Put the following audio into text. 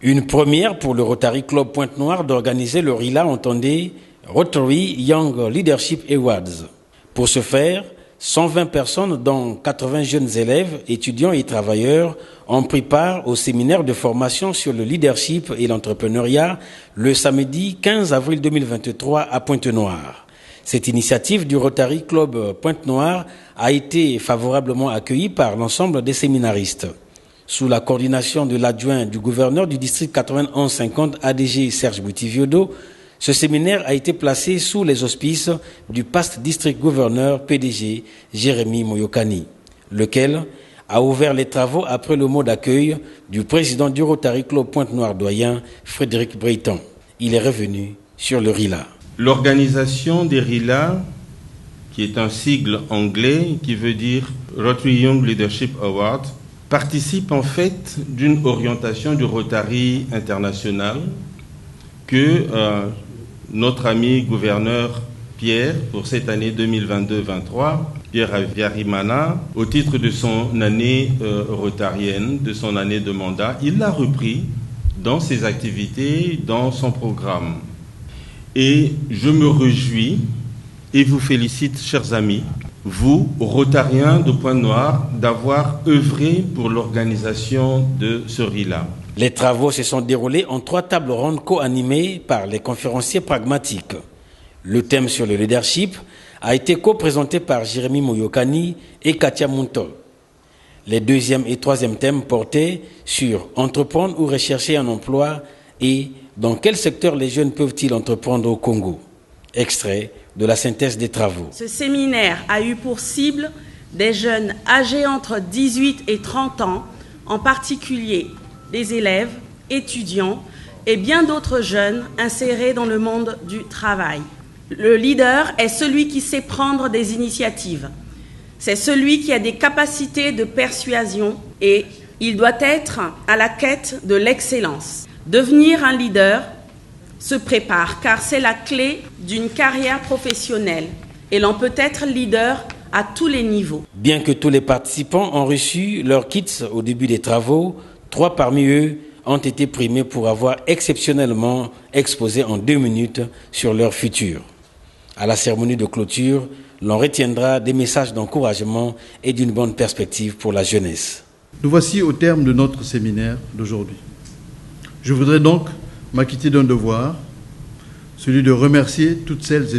Une première pour le Rotary Club Pointe-Noire d'organiser le RILA entendé Rotary Young Leadership Awards. Pour ce faire, 120 personnes, dont 80 jeunes élèves, étudiants et travailleurs, ont pris part au séminaire de formation sur le leadership et l'entrepreneuriat le samedi 15 avril 2023 à Pointe-Noire. Cette initiative du Rotary Club Pointe-Noire a été favorablement accueillie par l'ensemble des séminaristes. Sous la coordination de l'adjoint du gouverneur du district 91-50 ADG Serge Boutiviodo, ce séminaire a été placé sous les auspices du past district gouverneur PDG Jérémy Moyokani, lequel a ouvert les travaux après le mot d'accueil du président du Rotary Club Pointe-Noire doyen Frédéric Breiton. Il est revenu sur le RILA. L'organisation des RILA, qui est un sigle anglais qui veut dire Rotary Young Leadership Award, participe en fait d'une orientation du Rotary international que notre ami gouverneur Pierre, pour cette année 2022-23, Pierre Aviarimana, au titre de son année rotarienne, de son année de mandat, il l'a repris dans ses activités, dans son programme. Et je me réjouis et vous félicite, chers amis, vous, Rotariens de Pointe-Noire, d'avoir œuvré pour l'organisation de ce RILA. Les travaux se sont déroulés en 3 tables rondes co-animées par les conférenciers pragmatiques. Le thème sur le leadership a été co-présenté par Jérémy Moyokani et Katia Munto. Les 2e et 3e thèmes portaient sur entreprendre ou rechercher un emploi et dans quel secteur les jeunes peuvent-ils entreprendre au Congo. Extrait de la synthèse des travaux. Ce séminaire a eu pour cible des jeunes âgés entre 18 et 30 ans, en particulier des élèves, étudiants et bien d'autres jeunes insérés dans le monde du travail. Le leader est celui qui sait prendre des initiatives. C'est celui qui a des capacités de persuasion et il doit être à la quête de l'excellence. Devenir un leader se prépare car c'est la clé d'une carrière professionnelle et l'on peut être leader à tous les niveaux. Bien que tous les participants ont reçu leurs kits au début des travaux, 3 parmi eux ont été primés pour avoir exceptionnellement exposé en 2 minutes sur leur futur. À la cérémonie de clôture, l'on retiendra des messages d'encouragement et d'une bonne perspective pour la jeunesse. Nous voici au terme de notre séminaire d'aujourd'hui. Je voudrais donc m'acquitter d'un devoir, celui de remercier toutes celles et